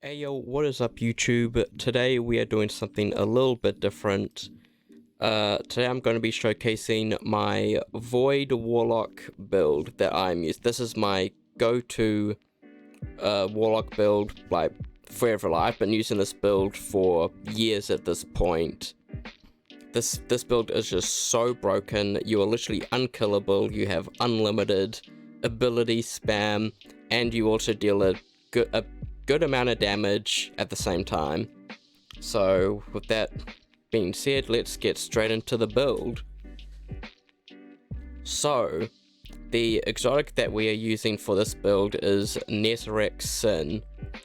Hey yo, what is up YouTube? Today we are doing something a little bit different. Today I'm going to be showcasing my Void Warlock build that I'm using. This is my go-to Warlock build, like, forever. I've been using this build for years at this point. This build is just so broken. You are literally unkillable, you have unlimited ability spam, and you also deal a good amount of damage at the same time. So with that being said, let's get straight into the build. So the exotic that we are using for this build is Netherrack Sin.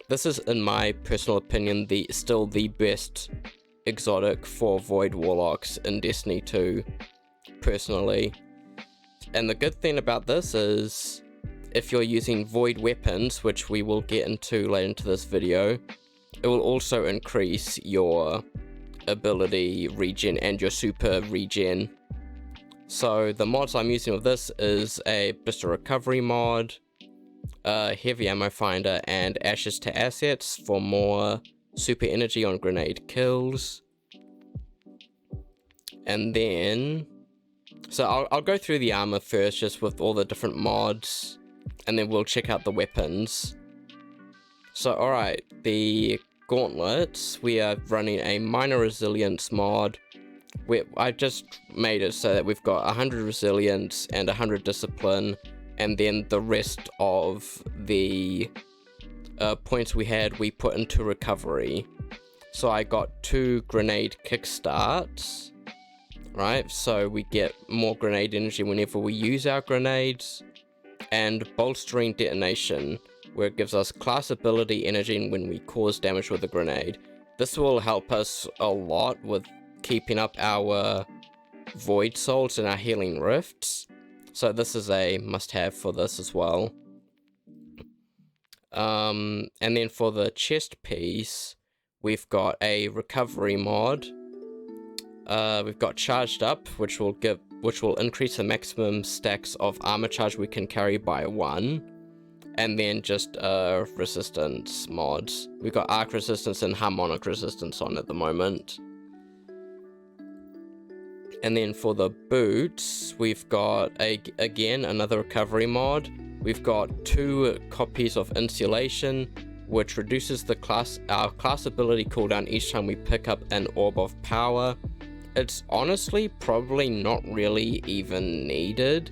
This is, in my personal opinion, still the best exotic for Void Warlocks in Destiny 2, personally. And the good thing about this is, if you're using void weapons, which we will get into later into this video, it will also increase your ability regen and your super regen. So the mods I'm using with this is just a recovery mod, heavy ammo finder, and ashes to assets for more super energy on grenade kills. And then, so I'll go through the armor first, just with all the different mods, and then we'll check out the weapons. So alright, the gauntlets, we are running a minor resilience mod. I just made it so that we've got 100 resilience and 100 discipline, and then the rest of the points we had we put into recovery. So I got 2 grenade kickstarts, right? So we get more grenade energy whenever we use our grenades. And bolstering detonation, where it gives us class ability energy when we cause damage with a grenade. This will help us a lot with keeping up our void souls and our healing rifts, so this is a must-have for this as well. And then for the chest piece, we've got a recovery mod. We've got charged up, which will increase the maximum stacks of armor charge we can carry by 1. And then just resistance mods. We've got arc resistance and harmonic resistance on at the moment. And then for the boots, we've got again another recovery mod. We've got 2 copies of insulation, which reduces our class ability cooldown each time we pick up an orb of power. It's honestly probably not really even needed,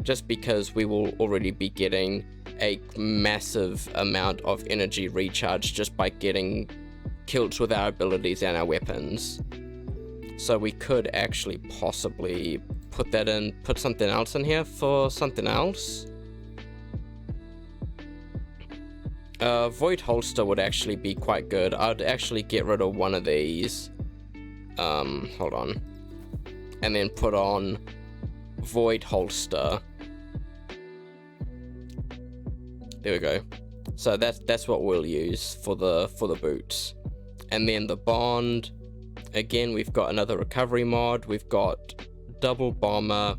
just because we will already be getting a massive amount of energy recharge just by getting kills with our abilities and our weapons. So we could actually possibly put something else in here for something else. Void holster would actually be quite good. I'd actually get rid of one of these. Hold on, and then put on void holster. There we go. So that's what we'll use for the boots. And then the bond, again, we've got another recovery mod. We've got double bomber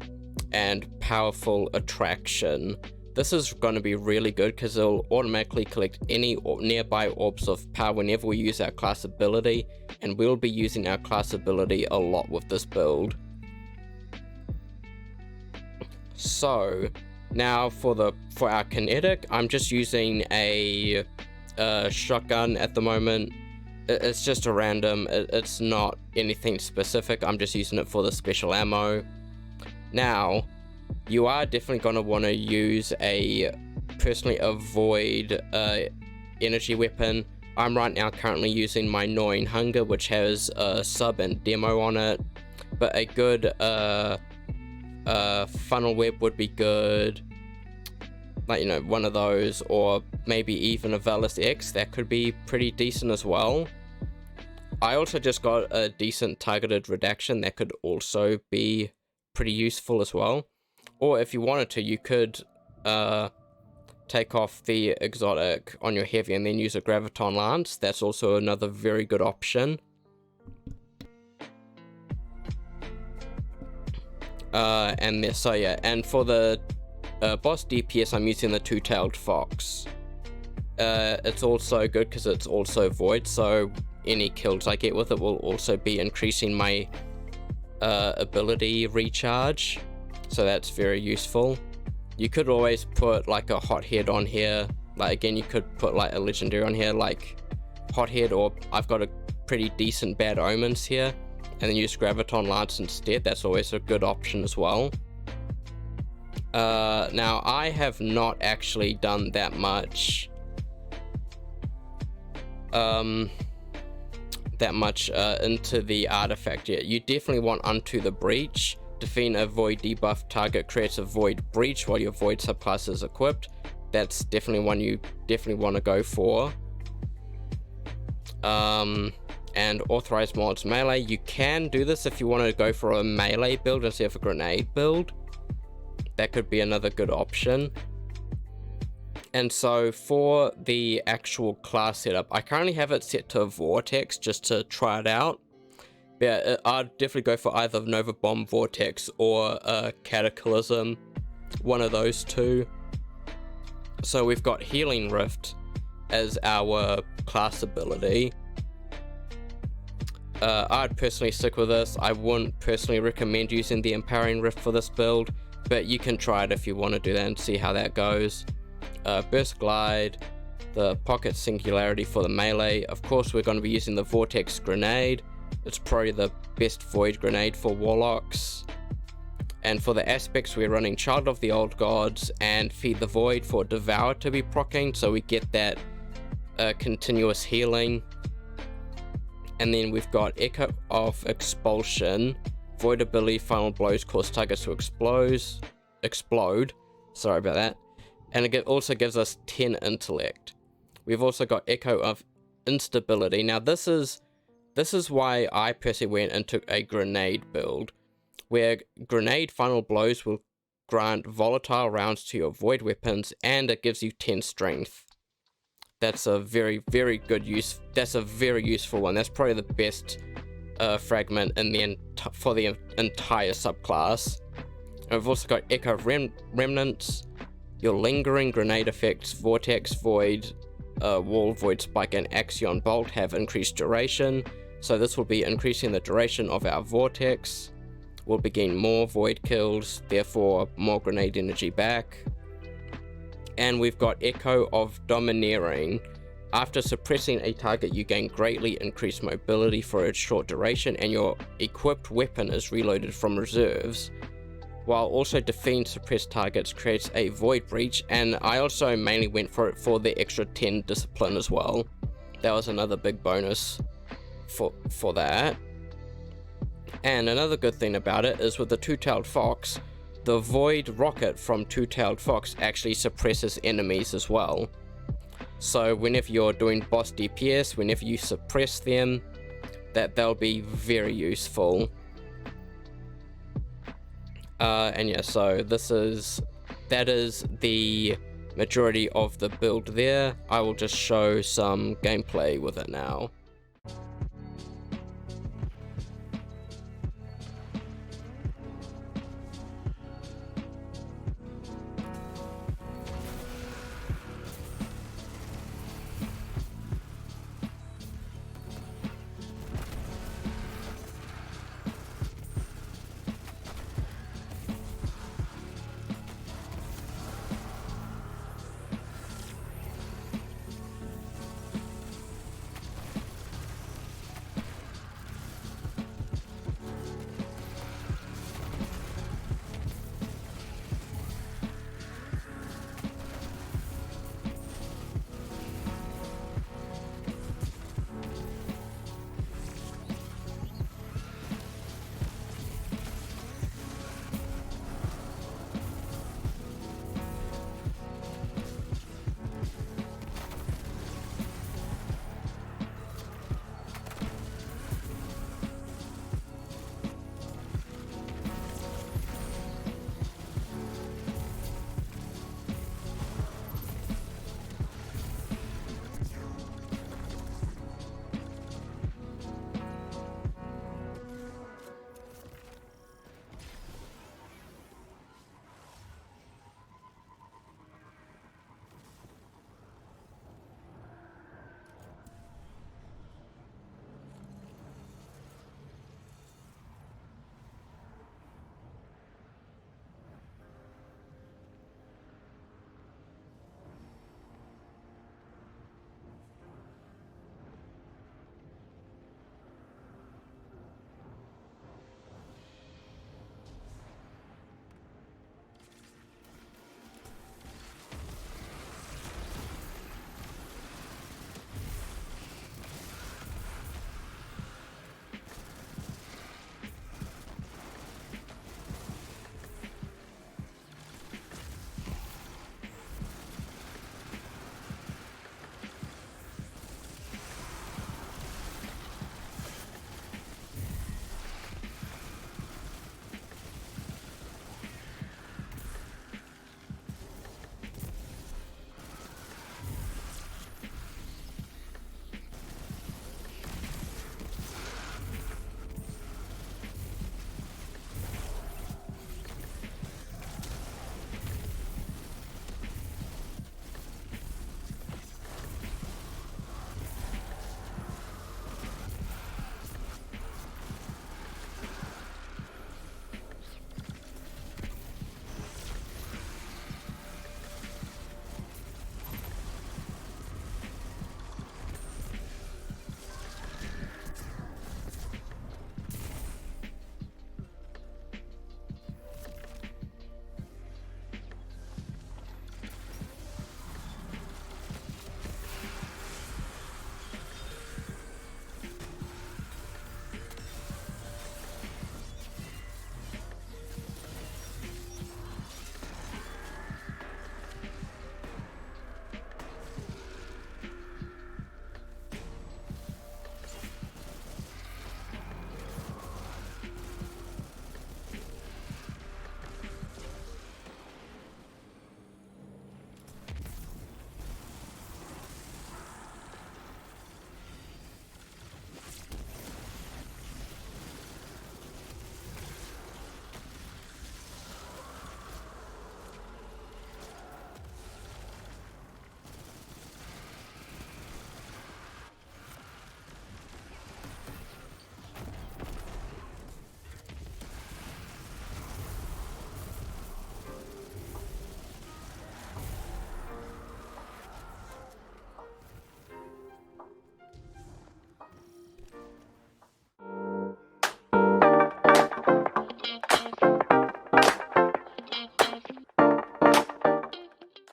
and powerful attraction. This is going to be really good because it'll automatically collect any nearby orbs of power whenever we use our class ability, and we'll be using our class ability a lot with this build. So now for our kinetic, I'm just using a shotgun at the moment. It's just a random, it's not anything specific. I'm just using it for the special ammo. Now, you are definitely going to want to use personally a void energy weapon. I'm right now currently using my Gnawing Hunger, which has a sub and demo on it, but a good funnel web would be good, like, you know, one of those, or maybe even a Valus X. That could be pretty decent as well. I also just got a decent targeted redaction that could also be pretty useful as well. Or if you wanted to, you could take off the exotic on your heavy and then use a graviton lance. That's also another very good option. And for the boss DPS, I'm using the two-tailed fox. it's also good because it's also void, so any kills I get with it will also be increasing my ability recharge, so that's very useful. You could always put like a hothead on here, like again you could put like a legendary on here like hothead, or I've got a pretty decent bad omens here and then use graviton lance instead. That's always a good option as well. Now I have not actually done that much into the artifact yet. You definitely want Unto the Breach. Defeating a void debuff target creates a void breach while your void subclass is equipped. That's definitely one you definitely want to go for. And authorized mods melee, you can do this if you want to go for a melee build instead of a grenade build. That could be another good option. And so for the actual class setup, I currently have it set to Vortex just to try it out. Yeah, I'd definitely go for either Nova Bomb Vortex or Cataclysm, one of those two. So we've got Healing Rift as our class ability. I'd personally stick with this. I wouldn't personally recommend using the Empowering Rift for this build, but you can try it if you want to do that and see how that goes. Burst Glide, the Pocket Singularity for the melee. Of course we're going to be using the Vortex Grenade. It's probably the best void grenade for Warlocks. And for the aspects we're running Child of the Old Gods and Feed the Void for Devour to be proccing, so we get that continuous healing. And then we've got Echo of Expulsion. Void ability, final blows cause targets to explode. Sorry about that. And it also gives us 10 intellect. We've also got Echo of Instability. Now this is why I personally went and took a grenade build, where grenade final blows will grant volatile rounds to your void weapons, and it gives you 10 strength. That's a very good use. That's a very useful one. That's probably the best fragment in for the entire subclass. And we've also got Echo of Remnants. Your lingering grenade effects, Vortex, Void, Wall, Void Spike, and Axion Bolt have increased duration. So this will be increasing the duration of our Vortex. We'll be getting more Void kills, therefore more grenade energy back. And we've got Echo of Domineering. After suppressing a target, you gain greatly increased mobility for a short duration, and your equipped weapon is reloaded from reserves. While also defeating suppressed targets creates a void breach, and I also mainly went for it for the extra 10 discipline as well. That was another big bonus for that. And another good thing about it is with the Two-Tailed Fox, the void rocket from Two-Tailed Fox actually suppresses enemies as well. So whenever you're doing boss DPS, whenever you suppress them, they'll be very useful. And yeah, so that is the majority of the build there. I will just show some gameplay with it now.